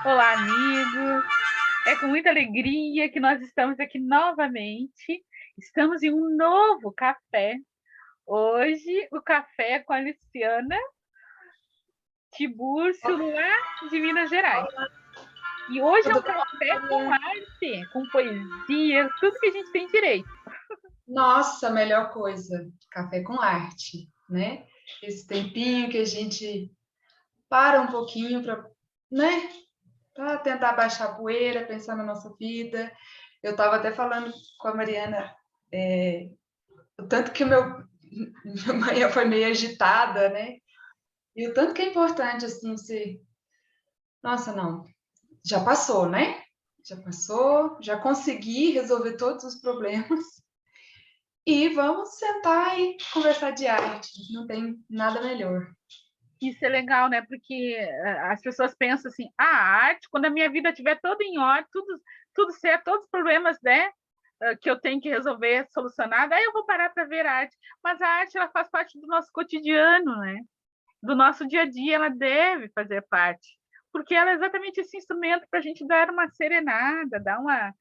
Olá, amigos. É com muita alegria que nós estamos aqui novamente. Estamos em um novo café. Hoje, o café é com a Luciana Tibúrcio, lá de Minas Gerais. E hoje é Tudo um bem, café com Maria? arte, com poesia, tudo que a gente tem direito. Nossa, melhor coisa, café com arte, né? Esse tempinho que a gente para um pouquinho para, né? Para tentar baixar a poeira, pensar na nossa vida. Eu estava até falando com a Mariana, o tanto que minha manhã foi meio agitada, né? E o tanto que é importante, assim, se... Nossa, não, já passou, né? Já passou, já consegui resolver todos os problemas. E vamos sentar e conversar de arte. Não tem nada melhor. Isso é legal, né? Porque as pessoas pensam assim: a arte, quando a minha vida estiver toda em ordem, tudo certo, todos os problemas, né? Que eu tenho que resolver, solucionar, aí eu vou parar para ver a arte. Mas a arte, ela faz parte do nosso cotidiano, né? Do nosso dia a dia, ela deve fazer parte. Porque ela é exatamente esse instrumento para a gente dar uma serenada, dar uma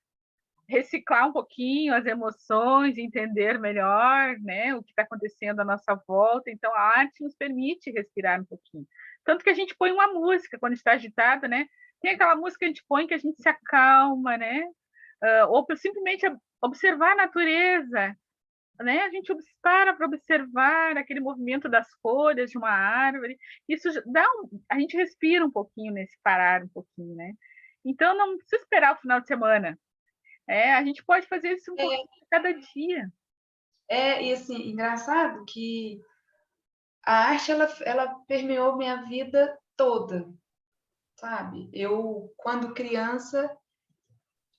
reciclar um pouquinho as emoções, entender melhor, né, o que está acontecendo à nossa volta. Então, a arte nos permite respirar um pouquinho. Tanto que a gente põe uma música quando está agitada, né? Tem aquela música que a gente põe que a gente se acalma, né? Ou simplesmente observar a natureza, né? A gente para observar aquele movimento das folhas de uma árvore. Isso a gente respira um pouquinho nesse parar um pouquinho, né? Então não precisa esperar o final de semana. A gente pode fazer isso um pouquinho cada dia. E assim, engraçado que a arte, ela permeou minha vida toda, sabe? Eu, quando criança,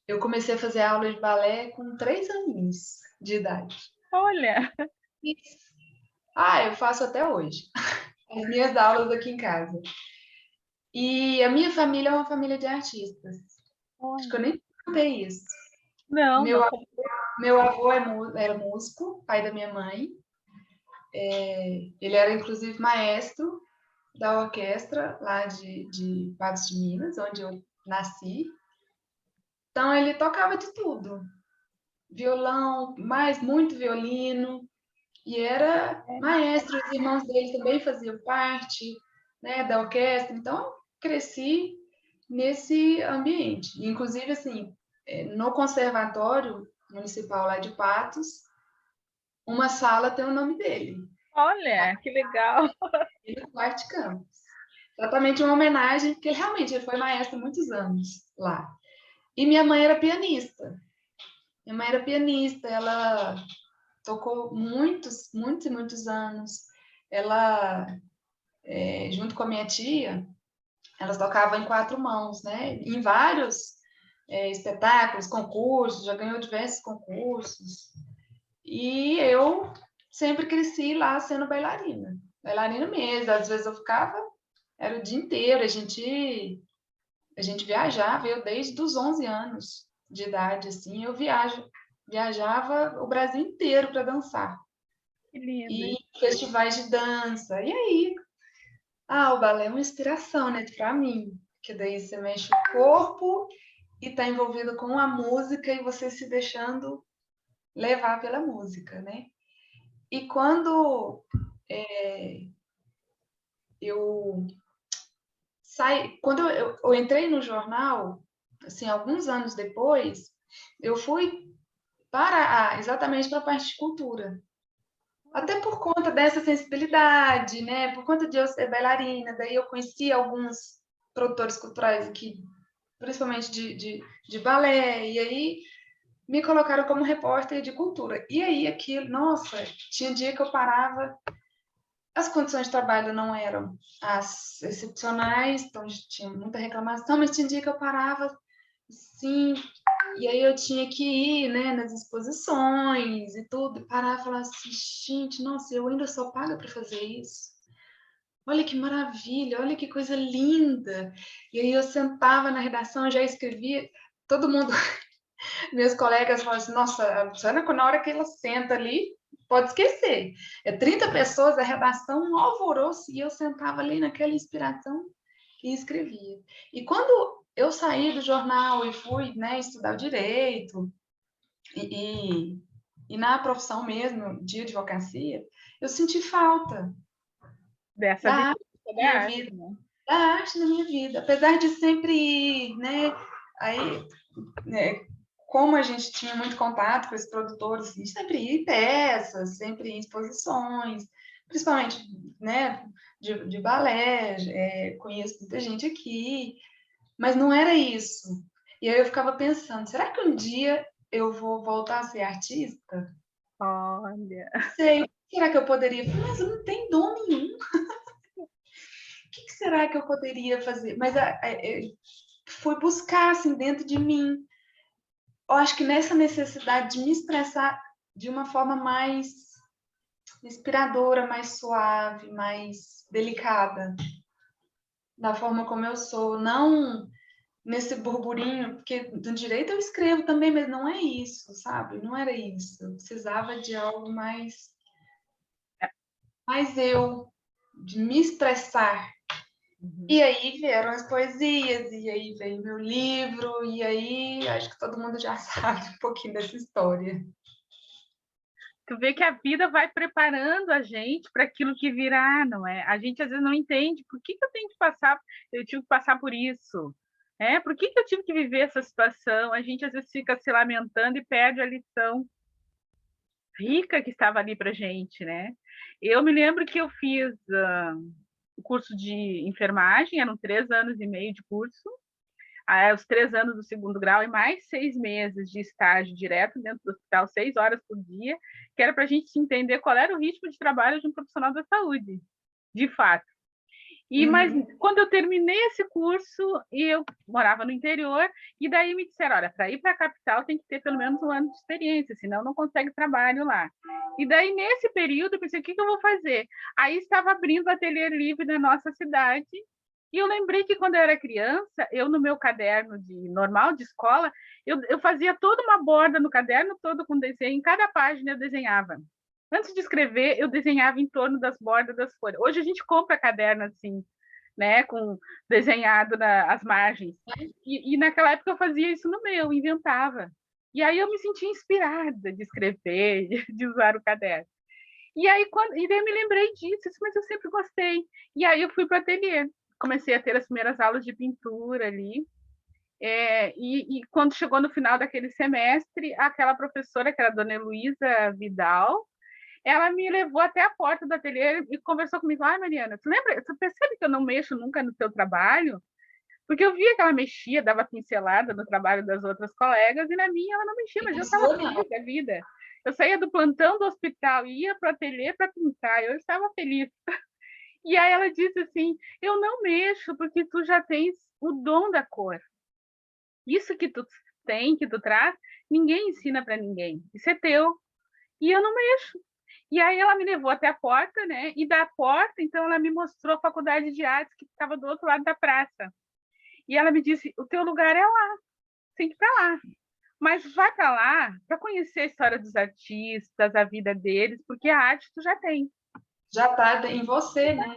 eu comecei a fazer aula de balé com 3 aninhos de idade. Olha, Eu faço até hoje. As minhas aulas aqui em casa. E a minha família é uma família de artistas. Acho que eu olha. nem contei isso. Não, Meu, não. meu avô era músico, pai da minha mãe. Ele era, inclusive, maestro da orquestra lá de Patos de Minas, onde eu nasci. Então, ele tocava de tudo. Violão, mas muito violino. E era maestro. Os irmãos dele também faziam parte, né, da orquestra. Então, cresci nesse ambiente. Inclusive, assim, no conservatório municipal lá de Patos, uma sala tem o nome dele, Olha, que legal. Duarte Campos. Exatamente uma homenagem, porque realmente ele foi maestro há muitos anos lá. E minha mãe era pianista. Minha mãe era pianista, ela tocou muitos, muitos e muitos anos. Ela, junto com a minha tia, elas tocavam em 4 mãos, né? Em vários espetáculos, concursos, já ganhou diversos concursos. E eu sempre cresci lá sendo bailarina. Bailarina mesmo. Às vezes eu ficava, era o dia inteiro, a gente viajava, eu desde os 11 anos de idade, assim, viajava o Brasil inteiro para dançar. Que lindo E isso. festivais de dança. E aí, o balé é uma inspiração, né, para mim, que daí você mexe o corpo e está envolvido com a música e você se deixando levar pela música, né? E quando eu quando eu entrei no jornal, assim, alguns anos depois, eu fui exatamente para a parte de cultura. Até por conta dessa sensibilidade, né? Por conta de eu ser bailarina, daí eu conheci alguns produtores culturais aqui, principalmente de balé, e aí me colocaram como repórter de cultura. E aí aquilo, nossa, tinha dia que eu parava, as condições de trabalho não eram as excepcionais, então tinha muita reclamação, mas tinha dia que eu parava, sim, e aí eu tinha que ir, né, nas exposições e tudo, e parar e falar assim, gente, nossa, eu ainda sou paga para fazer isso. Olha que maravilha, olha que coisa linda. E aí eu sentava na redação, já escrevia, todo mundo, meus colegas falavam assim, nossa, a Luciana, na hora que ela senta ali, pode esquecer. É 30 pessoas, a redação, um alvoroço, e eu sentava ali naquela inspiração e escrevia. E quando eu saí do jornal e fui, né, estudar o direito, e na profissão mesmo de advocacia, eu senti falta Dessa da arte vivência na da minha arte, vida, né? da arte na minha vida, apesar de sempre ir, né, aí, né, como a gente tinha muito contato com esses produtores, a gente sempre ia em peças, sempre ia em exposições, principalmente, né, de balé, conheço muita gente aqui, mas não era isso. E aí eu ficava pensando, será que um dia eu vou voltar a ser artista? Olha, Não sei, o que será que eu poderia? Mas eu não tenho dom nenhum. O que será que eu poderia fazer? Mas fui buscar assim dentro de mim. Eu acho que nessa necessidade de me expressar de uma forma mais inspiradora, mais suave, mais delicada, da forma como eu sou, não nesse burburinho, porque do direito eu escrevo também, mas não é isso, sabe? Não era isso. Eu precisava de algo mais eu, de me expressar. uhum. E aí vieram as poesias, e aí veio meu livro, e aí acho que todo mundo já sabe um pouquinho dessa história. Tu vê que a vida vai preparando a gente para aquilo que virá, não é? A gente às vezes não entende por que eu tenho que passar, eu tive que passar por isso, é? Por que eu tive que viver essa situação? A gente às vezes fica se lamentando e perde a lição rica que estava ali para gente, né? Eu me lembro que eu fiz o curso de enfermagem, eram 3 anos e meio de curso, os 3 anos do segundo grau e mais 6 meses de estágio direto dentro do hospital, 6 horas por dia, que era para a gente entender qual era o ritmo de trabalho de um profissional da saúde, de fato. Mas Uhum. quando eu terminei esse curso, e eu morava no interior, e daí me disseram, olha, para ir para a capital tem que ter pelo menos 1 ano de experiência, senão não consegue trabalho lá. E daí, nesse período, eu pensei, o que eu vou fazer? Aí estava abrindo o ateliê livre na nossa cidade, e eu lembrei que quando eu era criança, eu no meu caderno normal de escola, eu fazia toda uma borda no caderno todo com desenho, em cada página eu desenhava. Antes de escrever, eu desenhava em torno das bordas das folhas. Hoje a gente compra caderno assim, né, com desenhado as margens. E naquela época eu fazia isso no meu, inventava. E aí eu me sentia inspirada de escrever, de usar o caderno. E daí eu me lembrei disso, mas eu sempre gostei. E aí eu fui para o ateliê, comecei a ter as primeiras aulas de pintura ali. E quando chegou no final daquele semestre, aquela professora, que era a dona Heloísa Vidal, ela me levou até a porta do ateliê e conversou comigo. Ai, Mariana, tu percebe que eu não mexo nunca no teu trabalho? Porque eu via que ela mexia, dava pincelada no trabalho das outras colegas, e na minha ela não mexia, E mas na eu estava sua, não. feliz da vida. Eu saía do plantão do hospital e ia para o ateliê para pintar, eu estava feliz. E aí ela disse assim, eu não mexo porque tu já tens o dom da cor. Isso que tu tem, que tu traz, ninguém ensina para ninguém. Isso é teu. E eu não mexo. E aí ela me levou até a porta, né? E da porta, então, ela me mostrou a faculdade de artes que ficava do outro lado da praça. E ela me disse: o teu lugar é lá, tem que ir para lá. Mas vai para lá para conhecer a história dos artistas, a vida deles, porque a arte tu já tem. Já está em você, né?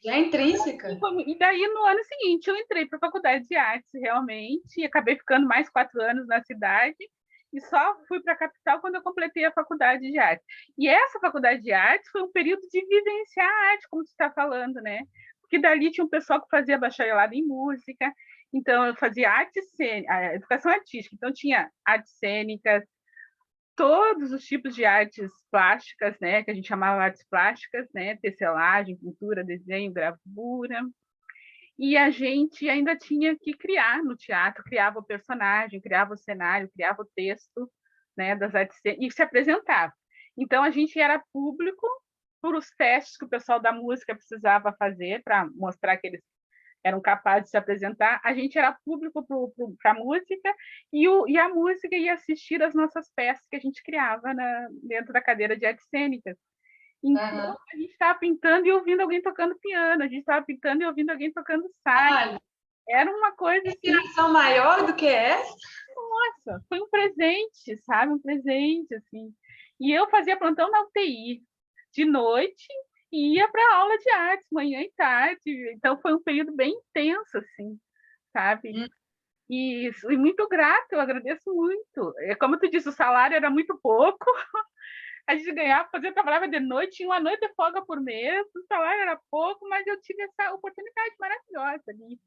Já é intrínseca. E daí, no ano seguinte, eu entrei para a faculdade de artes, realmente, e acabei ficando mais 4 anos na cidade, e só fui para a capital quando eu completei a faculdade de artes. E essa faculdade de artes foi um período de vivenciar a arte, como você está falando, né? Porque dali tinha um pessoal que fazia bacharelado em música, então eu fazia educação artística, então tinha artes cênicas, todos os tipos de artes plásticas, né, que a gente chamava artes plásticas, né, tecelagem, pintura, desenho, gravura. E a gente ainda tinha que criar no teatro, criava o personagem, criava o cenário, criava o texto, né, das artes e se apresentava. Então a gente era público por os testes que o pessoal da música precisava fazer para mostrar que eles eram capazes de se apresentar. A gente era público para a música e a música ia assistir as nossas peças que a gente criava dentro da cadeira de artes cênicas. Então, Uhum. a gente estava pintando e ouvindo alguém tocando piano, a gente estava pintando e ouvindo alguém tocando sax. Olha, Era uma coisa assim, inspiração maior do que essa? nossa, foi um presente, sabe? Um presente, assim. E eu fazia plantão na UTI, de noite, e ia para aula de artes, manhã e tarde. Então, foi um período bem intenso, assim, sabe? E muito grata, eu agradeço muito. Como tu disse, o salário era muito pouco, a gente ganhava, trabalhava de noite, tinha uma noite de folga por mês, o salário era pouco, mas eu tive essa oportunidade maravilhosa ali.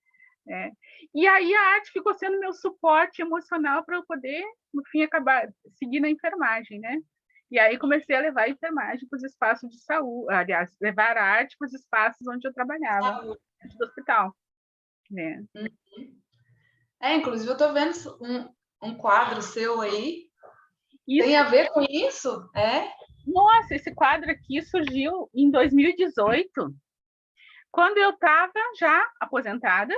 Né? E aí a arte ficou sendo meu suporte emocional para eu poder, no fim, acabar seguir na enfermagem, né? E aí comecei a levar a enfermagem para os espaços de saúde, aliás, levar a arte para os espaços onde eu trabalhava, dentro do hospital. Né? Inclusive eu estou vendo um quadro seu aí. Isso, tem a ver com isso? Nossa, esse quadro aqui surgiu em 2018, quando eu estava já aposentada,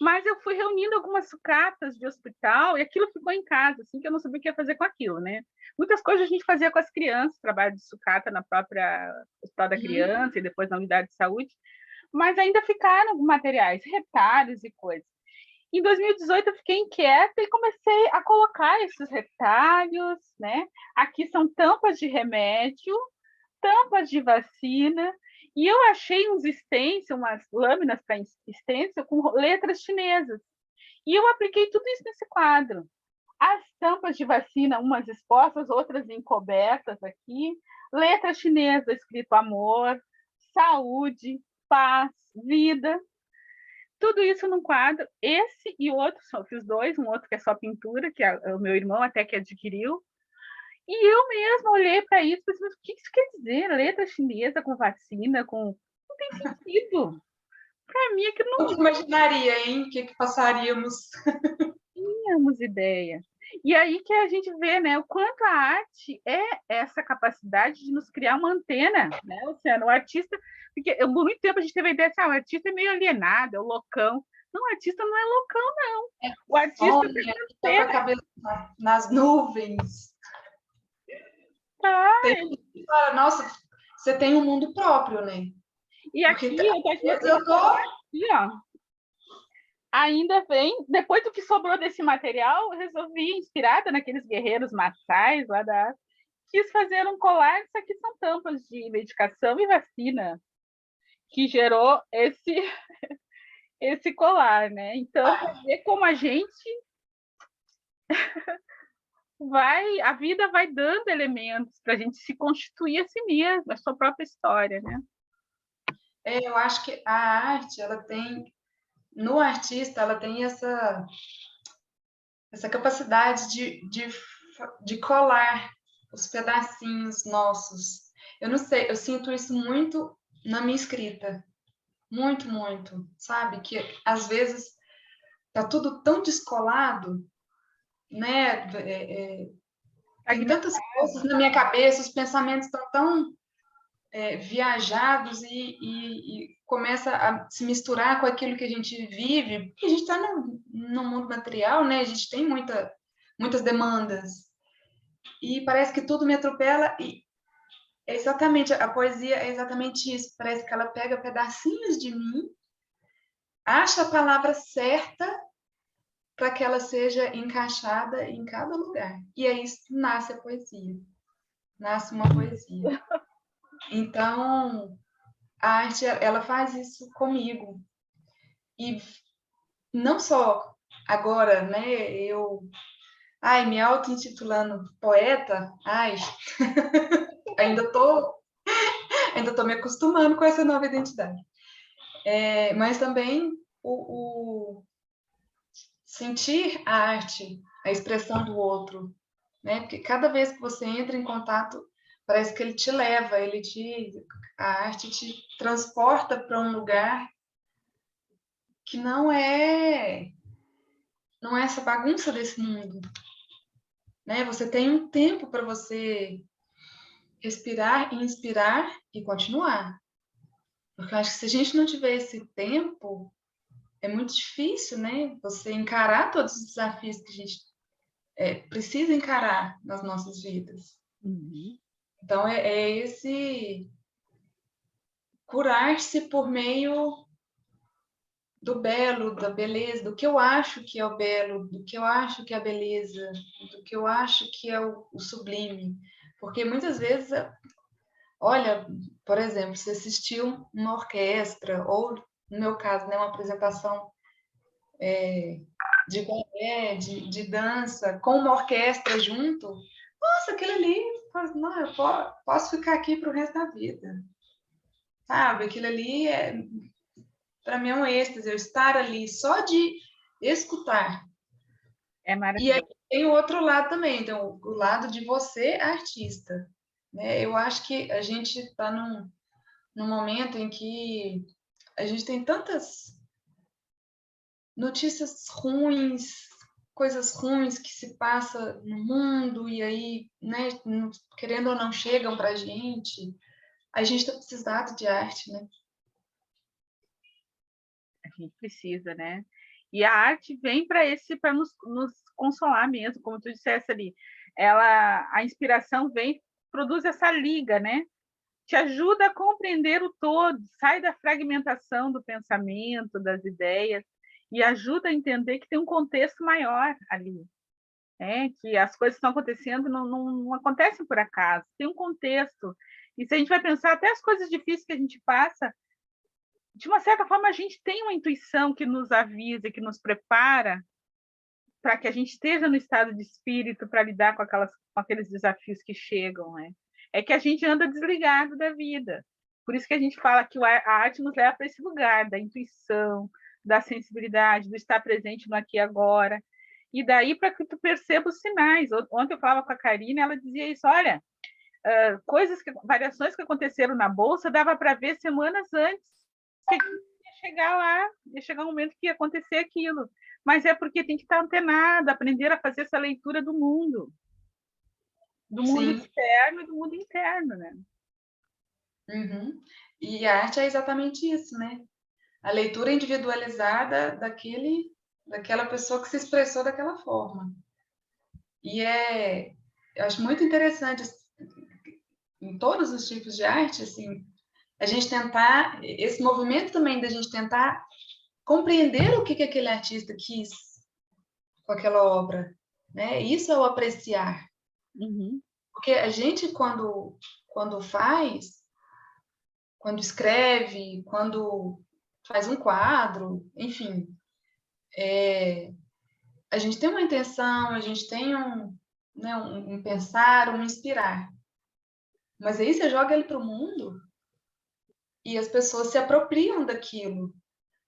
mas eu fui reunindo algumas sucatas de hospital e aquilo ficou em casa, assim, que eu não sabia o que ia fazer com aquilo, né? Muitas coisas a gente fazia com as crianças, trabalho de sucata na própria hospital da criança e depois na unidade de saúde, mas ainda ficaram materiais, retalhos e coisas. Em 2018 eu fiquei inquieta e comecei a colocar esses retalhos, né? Aqui são tampas de remédio, tampas de vacina, e eu achei uns stencils, umas lâminas para stencil com letras chinesas. E eu apliquei tudo isso nesse quadro. As tampas de vacina, umas expostas, outras encobertas aqui, letra chinesa escrito amor, saúde, paz, vida. Tudo isso num quadro. Esse e outro, só fiz dois, um outro que é só pintura, que é o meu irmão até que adquiriu. E eu mesma olhei para isso e pensei, mas o que isso quer dizer? Letra chinesa com vacina, com... Não tem sentido. Para mim, é que não Nunca imaginaria, hein? O que passaríamos. tínhamos ideia. E aí que a gente vê, né, o quanto a arte é essa capacidade de nos criar uma antena, né, Luciano? O artista, porque por muito tempo a gente teve a ideia de, o artista é meio alienado, é o loucão. Não, o artista não é loucão, não. O artista Sonha, está com a cabeça nas nuvens. Tá. Nossa, você tem um mundo próprio, né? E aqui, eu tô... aqui, ó, ainda vem, depois do que sobrou desse material, eu resolvi, inspirada naqueles guerreiros maçais lá da... Quis fazer um colar, isso aqui são tampas de medicação e vacina, que gerou esse colar, né? Então, para ver como a gente a vida vai dando elementos para a gente se constituir a si mesmo, a sua própria história, né? Eu acho que a arte, ela tem, no artista, ela tem essa capacidade de colar os pedacinhos nossos. Eu não sei, eu sinto isso muito na minha escrita. Muito, muito. Sabe? Que às vezes tá tudo tão descolado, né? Tem tantas coisas na minha cabeça, os pensamentos estão tão viajados e começa a se misturar com aquilo que a gente vive, porque a gente está no mundo material, né? A gente tem muitas demandas e parece que tudo me atropela e exatamente, a poesia é exatamente isso, parece que ela pega pedacinhos de mim, acha a palavra certa para que ela seja encaixada em cada lugar. E é isso que nasce a poesia. Nasce uma poesia. Então, a arte, ela faz isso comigo. E não só agora, né, me auto-intitulando poeta, ainda tô me acostumando com essa nova identidade. Mas também o sentir a arte, a expressão do outro, né? Porque cada vez que você entra em contato, parece que ele te leva, a arte te transporta para um lugar que não é essa bagunça desse mundo, né? Você tem um tempo para você respirar, inspirar e continuar. Porque eu acho que se a gente não tiver esse tempo, é muito difícil, né? Você encarar todos os desafios que a gente precisa encarar nas nossas vidas. Uhum. Então, é esse curar-se por meio do belo, da beleza, do que eu acho que é o belo, do que eu acho que é a beleza, do que eu acho que é o sublime. Porque muitas vezes, olha, por exemplo, você assistiu uma orquestra, ou, no meu caso, né, uma apresentação de balé, de dança, com uma orquestra junto, nossa, aquilo ali, não, eu posso ficar aqui para o resto da vida, sabe? Aquilo ali, para mim, é um êxtase, eu estar ali só de escutar. É E aí maravilhoso. tem o outro lado também, então, o lado de você, artista. Né? Eu acho que a gente está num momento em que a gente tem tantas notícias ruins, coisas ruins que se passa no mundo e aí, né, querendo ou não, chegam para a gente está precisando de arte, né? A gente precisa, né? E a arte vem para nos consolar mesmo, como tu disseste ali. A inspiração vem, produz essa liga, né? Te ajuda a compreender o todo, sai da fragmentação do pensamento, das ideias, e ajuda a entender que tem um contexto maior ali, né? Que as coisas que estão acontecendo não acontecem por acaso, tem um contexto. E se a gente vai pensar, até as coisas difíceis que a gente passa, de uma certa forma, a gente tem uma intuição que nos avisa, que nos prepara para que a gente esteja no estado de espírito para lidar com aqueles desafios que chegam, né? É que a gente anda desligado da vida. Por isso que a gente fala que a arte nos leva para esse lugar da intuição, da sensibilidade, do estar presente no aqui e agora. E daí para que tu perceba os sinais. Ontem eu falava com a Karine, ela dizia isso, olha, variações que aconteceram na bolsa dava para ver semanas antes que ia chegar lá, ia chegar um momento que ia acontecer aquilo. Mas é porque tem que estar antenado, aprender a fazer essa leitura do mundo Sim. externo e do mundo interno, né? Uhum. E a arte é exatamente isso, né? A leitura individualizada daquela pessoa que se expressou daquela forma. E eu acho muito interessante em todos os tipos de arte, assim, a gente tentar, esse movimento também da gente tentar compreender o que aquele artista quis com aquela obra, né? Isso é o apreciar. Uhum. Porque a gente, quando faz, quando escreve, quando faz um quadro, enfim, a gente tem uma intenção, a gente tem né, um pensar, um inspirar. Mas aí você joga ele para o mundo e as pessoas se apropriam daquilo.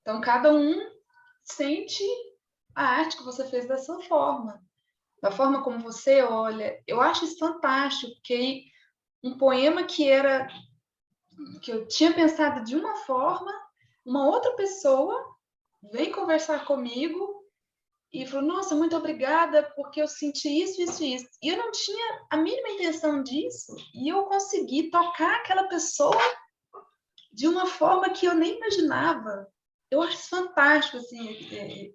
Então, cada um sente a arte que você fez da sua forma, da forma como você olha. Eu acho isso fantástico, porque aí um poema que eu tinha pensado de uma forma, uma outra pessoa vem conversar comigo e falou: Nossa, muito obrigada, porque eu senti isso, isso, isso. E eu não tinha a mínima intenção disso, e eu consegui tocar aquela pessoa de uma forma que eu nem imaginava. Eu acho isso fantástico, assim,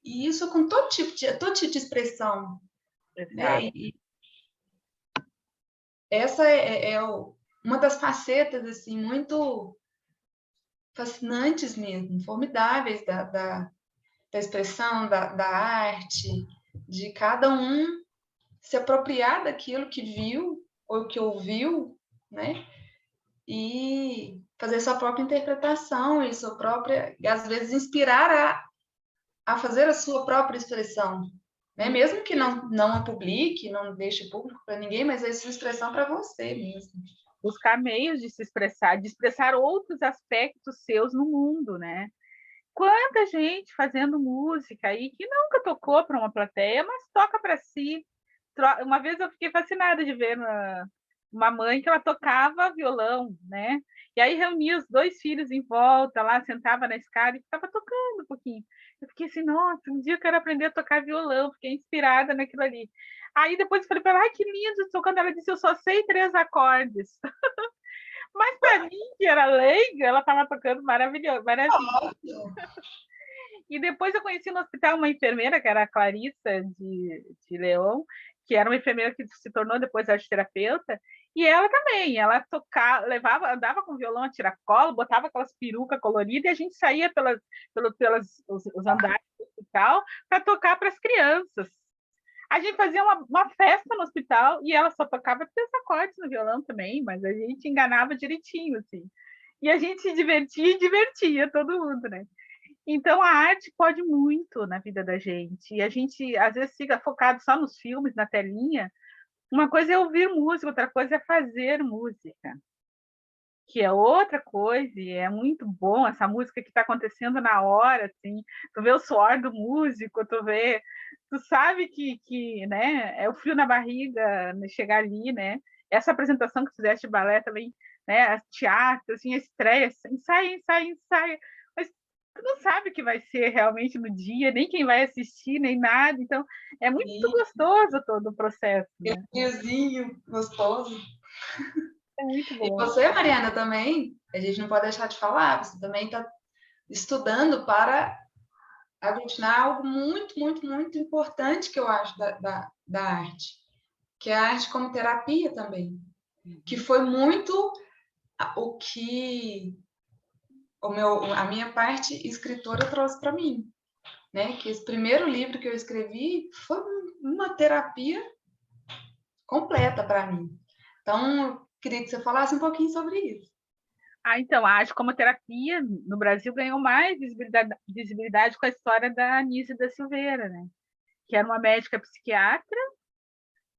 e isso com todo tipo de expressão, né? Exato. E essa uma das facetas, assim, muito fascinantes mesmo, formidáveis da expressão, da arte, de cada um se apropriar daquilo que viu ou que ouviu, né? E fazer sua própria interpretação e sua própria, e às vezes inspirar a fazer a sua própria expressão, né? Mesmo que não a publique, não deixe público para ninguém, mas é sua expressão para você mesmo. Buscar meios de de expressar outros aspectos seus no mundo, né? Quanta gente fazendo música aí que nunca tocou para uma plateia, mas toca para si. Uma vez eu fiquei fascinada de ver uma mãe que ela tocava violão, né? E aí reunia os dois filhos em volta, lá sentava na escada e ficava tocando um pouquinho. Eu fiquei assim, nossa, um dia eu quero aprender a tocar violão, fiquei inspirada naquilo ali. Aí depois eu falei para ela, ai, que lindo, tocando. Ela disse, eu só sei 3 acordes. Mas para mim, que era leiga, ela estava tocando maravilhoso, maravilha. E depois eu conheci no hospital uma enfermeira, que era a Clarissa de Leão, que era uma enfermeira que se tornou depois arteterapeuta, e ela também, ela tocava, andava com violão a tiracolo, botava aquelas perucas coloridas e a gente saía pelos os andares do hospital para tocar para as crianças. A gente fazia uma festa no hospital e ela só tocava 3 acordes no violão também, mas a gente enganava direitinho, assim. E a gente se divertia e divertia todo mundo, né? Então, a arte pode muito na vida da gente. E a gente, às vezes, fica focado só nos filmes, na telinha. Uma coisa é ouvir música, outra coisa é fazer música, que é outra coisa, e é muito bom essa música que está acontecendo na hora, assim, tu vê o suor do músico, tu sabe né, é o frio na barriga, né, chegar ali, né, essa apresentação que tu fizeste de balé também, né, teatro, assim, a estreia, ensaia, mas tu não sabe o que vai ser realmente no dia, nem quem vai assistir, nem nada, então é muito E gostoso todo o processo, né, friozinho, gostoso. é muito E bom. você, Mariana, também, a gente não pode deixar de falar, você também está estudando para aglutinar algo muito, muito, muito importante que eu acho da arte, que é a arte como terapia também, que foi muito o que a minha parte escritora trouxe para mim, né? Que esse primeiro livro que eu escrevi foi uma terapia completa para mim. Então, eu queria que você falasse um pouquinho sobre isso. Então, a arte como terapia no Brasil ganhou mais visibilidade com a história da Anísia da Silveira, né? Que era uma médica psiquiatra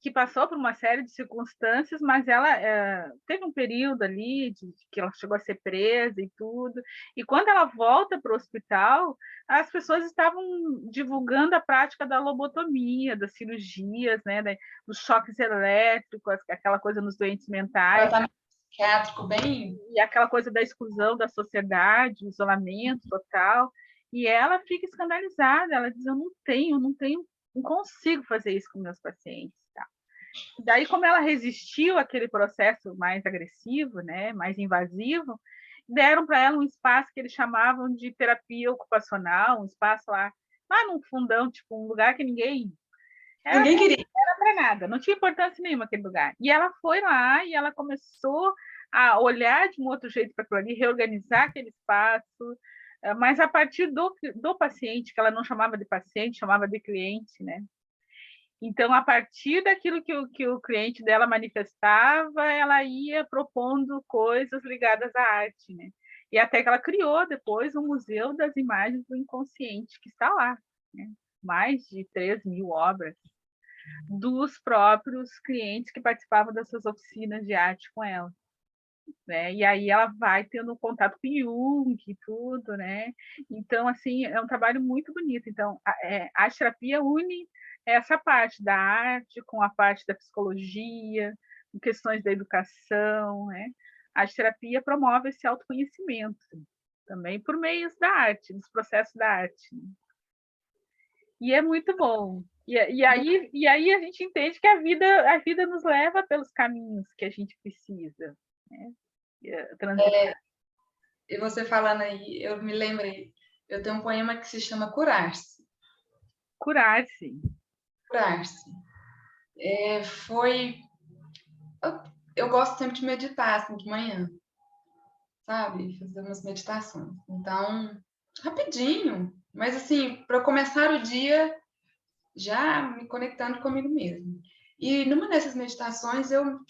que passou por uma série de circunstâncias, mas ela teve um período ali que ela chegou a ser presa e tudo. E quando ela volta para o hospital, as pessoas estavam divulgando a prática da lobotomia, das cirurgias, né, dos choques elétricos, aquela coisa nos doentes mentais. Tratamento psiquiátrico bem. E aquela coisa da exclusão da sociedade, o isolamento total. E ela fica escandalizada, ela diz: eu não consigo fazer isso com meus pacientes. Tá? Daí, como ela resistiu àquele processo mais agressivo, né, mais invasivo, deram para ela um espaço que eles chamavam de terapia ocupacional, um espaço lá num fundão, tipo um lugar que ninguém Ninguém queria. era para nada, não tinha importância nenhuma aquele lugar. E ela foi lá e ela começou a olhar de um outro jeito para aquilo ali, reorganizar aquele espaço, mas a partir do paciente, que ela não chamava de paciente, chamava de cliente, né? Então, a partir daquilo que o cliente dela manifestava, ela ia propondo coisas ligadas à arte, né? E até que ela criou depois o Museu das Imagens do Inconsciente, que está lá, né? Mais de 3.000 obras dos próprios clientes que participavam dessas oficinas de arte com ela. Né? E aí ela vai tendo contato com Jung e tudo, né? Então, assim, é um trabalho muito bonito. Então, a arte terapia une essa parte da arte com a parte da psicologia, com questões da educação, né? A arte terapia promove esse autoconhecimento também por meio da arte, dos processos da arte. Né? E é muito bom. E aí a gente entende que a vida nos leva pelos caminhos que a gente precisa, né? Transitar. E você falando aí, eu me lembrei, eu tenho um poema que se chama Curar-se. Curar-se. Curar-se. Eu gosto sempre de meditar, assim, de manhã, sabe? Fazer umas meditações. Então, rapidinho, mas assim, para começar o dia já me conectando comigo mesmo. E numa dessas meditações eu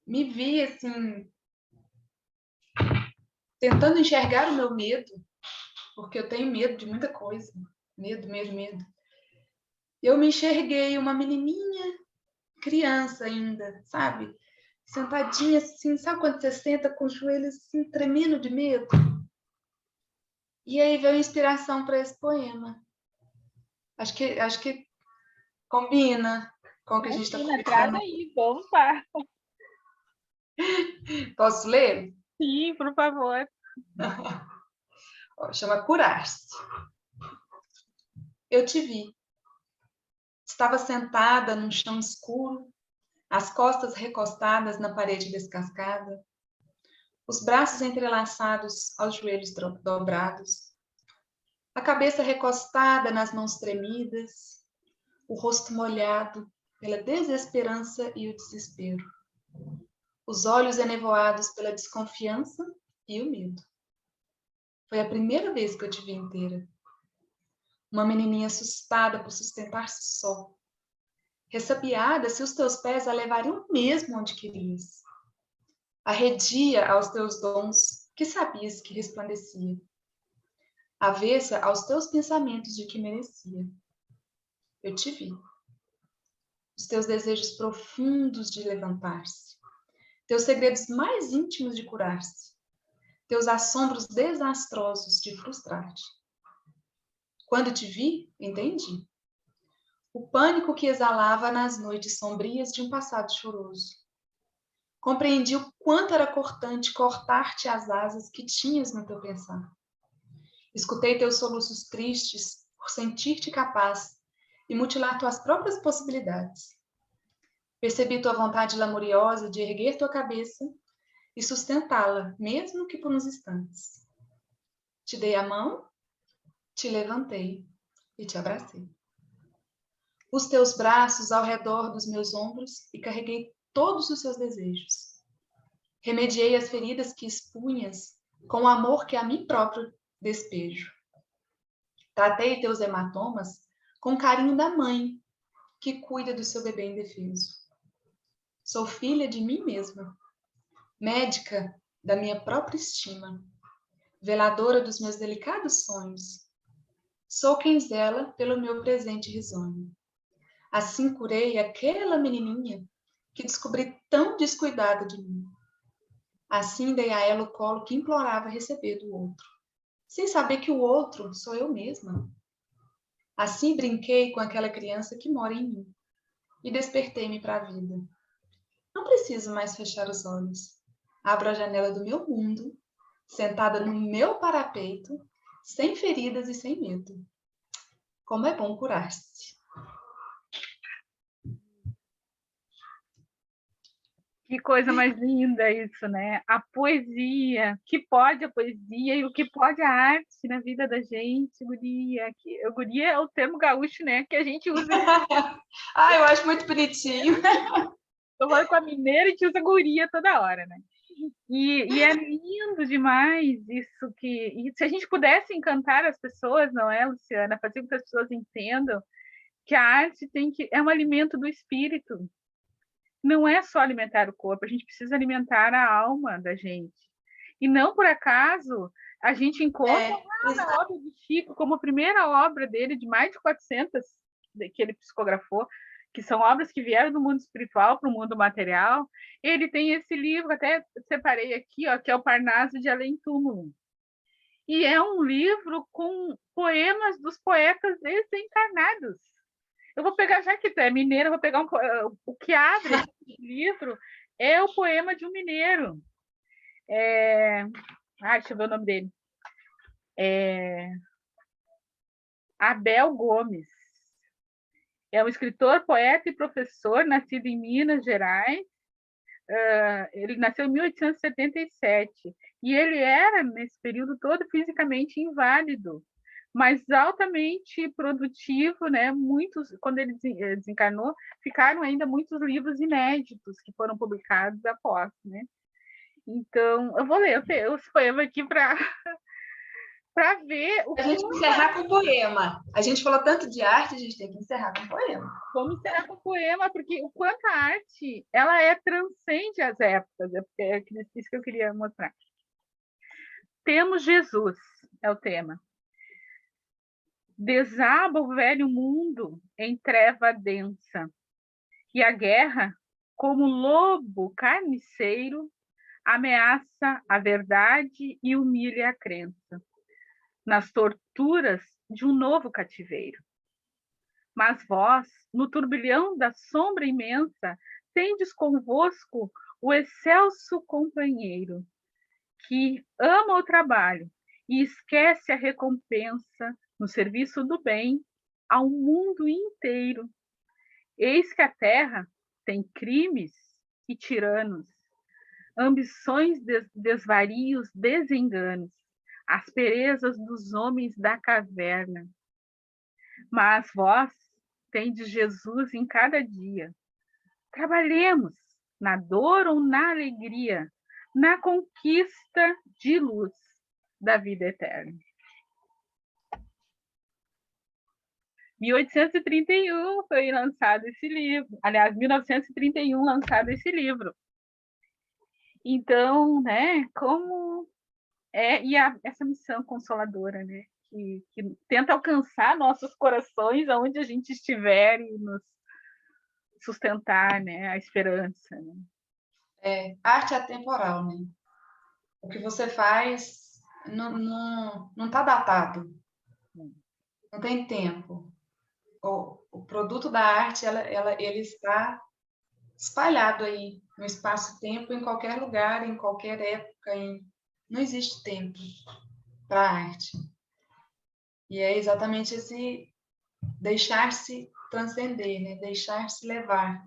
me vi assim tentando enxergar o meu medo, porque eu tenho medo de muita coisa, medo, medo, medo. Eu me enxerguei uma menininha, criança ainda, sabe? Sentadinha assim, sabe quando você senta com os joelhos assim tremendo de medo? E aí veio a inspiração para esse poema. Acho que combina com o que a gente está Imagina, traz conversando. aí, vamos lá. Posso ler? Sim, por favor. Chama Curar-se. Eu te vi. Estava sentada num chão escuro, as costas recostadas na parede descascada, os braços entrelaçados aos joelhos dobrados, a cabeça recostada nas mãos tremidas, o rosto molhado pela desesperança e o desespero, os olhos enevoados pela desconfiança e o medo. Foi a primeira vez que eu te vi inteira. Uma menininha assustada por sustentar-se só, ressabiada se os teus pés a levariam mesmo onde querias. Arredia aos teus dons, que sabias que resplandecia. avessa aos teus pensamentos de que merecia. Eu te vi. Os teus desejos profundos de levantar-se, teus segredos mais íntimos de curar-se, teus assombros desastrosos de frustrar-te. Quando te vi, entendi. O pânico que exalava nas noites sombrias de um passado choroso. Compreendi o quanto era cortante cortar-te as asas que tinhas no teu pensar. Escutei teus soluços tristes por sentir-te capaz e mutilar tuas próprias possibilidades. Percebi tua vontade lamuriosa de erguer tua cabeça e sustentá-la, mesmo que por uns instantes. Te dei a mão, te levantei e te abracei. Os teus braços ao redor dos meus ombros e carreguei todos os seus desejos. Remediei as feridas que expunhas com o amor que a mim próprio despejo. Tratei teus hematomas com o carinho da mãe que cuida do seu bebê indefeso. Sou filha de mim mesma, médica da minha própria estima, veladora dos meus delicados sonhos. Sou quem zela pelo meu presente risonho. Assim curei aquela menininha que descobri tão descuidada de mim. Assim dei a ela o colo que implorava receber do outro, sem saber que o outro sou eu mesma. Assim brinquei com aquela criança que mora em mim e despertei-me para a vida. Não preciso mais fechar os olhos. Abro a janela do meu mundo, sentada no meu parapeito, sem feridas e sem medo. Como é bom curar-se. Que coisa mais linda isso, né? A poesia, que pode a poesia e o que pode a arte na vida da gente, guria. Guria é o termo gaúcho, né? Que a gente usa. Eu acho muito bonitinho. Tô falando com a mineira e te usa guria toda hora, né? E é lindo demais isso que... E se a gente pudesse encantar as pessoas, não é, Luciana? Fazer com que as pessoas entendam que a arte é um alimento do espírito. Não é só alimentar o corpo, a gente precisa alimentar a alma da gente. E não por acaso a gente encontra lá na obra de Chico, como a primeira obra dele, de mais de 400 que ele psicografou, que são obras que vieram do mundo espiritual para o mundo material. Ele tem esse livro, até separei aqui, ó, que é o Parnaso de Além Túmulo. E é um livro com poemas dos poetas desencarnados. Eu vou pegar, já que tu é mineiro, eu vou pegar o que abre esse livro é o poema de um mineiro. Deixa eu ver o nome dele. Abel Gomes. É um escritor, poeta e professor, nascido em Minas Gerais. Ele nasceu em 1877. E ele era, nesse período todo, fisicamente inválido, mas altamente produtivo, né? Quando ele desencarnou, ficaram ainda muitos livros inéditos que foram publicados após, né? Então, eu vou ler os poemas aqui para ver o que... A gente encerrar com poema. A gente falou tanto de arte, a gente tem que encerrar com poema. Vamos encerrar com poema, porque o quanto a arte, ela transcende as épocas, é isso que eu queria mostrar. Temos Jesus, é o tema. Desaba o velho mundo em treva densa, e a guerra, como lobo carniceiro, ameaça a verdade e humilha a crença, nas torturas de um novo cativeiro. Mas vós, no turbilhão da sombra imensa, tendes convosco o excelso companheiro, que ama o trabalho e esquece a recompensa no serviço do bem ao mundo inteiro. Eis que a terra tem crimes e tiranos, ambições, desvarios, desenganos, asperezas dos homens da caverna. Mas vós tendes Jesus em cada dia. Trabalhemos, na dor ou na alegria, na conquista de luz da vida eterna. 1831 foi lançado esse livro. Aliás, 1931 lançado esse livro. Então, né, como essa missão consoladora, né, que tenta alcançar nossos corações aonde a gente estiver e nos sustentar, né, a esperança. Né? Arte atemporal, né? O que você faz não está datado, não tem tempo. O produto da arte, ele está espalhado aí no espaço-tempo, em qualquer lugar, em qualquer época. Não existe tempo para a arte. E é exatamente esse deixar-se transcender, né? Deixar-se levar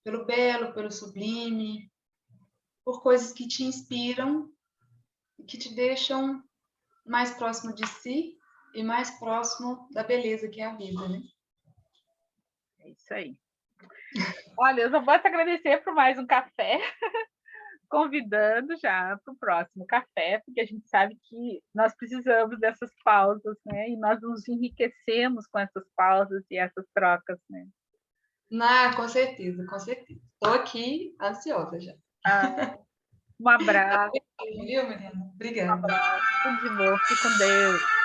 pelo belo, pelo sublime, por coisas que te inspiram e que te deixam mais próximo de si e mais próximo da beleza que é a vida, né? É isso aí. Olha, eu só posso agradecer por mais um café, convidando já para o próximo café, porque a gente sabe que nós precisamos dessas pausas, né? E nós nos enriquecemos com essas pausas e essas trocas, né? Com certeza, com certeza. Estou aqui ansiosa já. Um abraço. Viu, Mariana? Um Obrigada. abraço. Tudo de bom. Fique com Deus.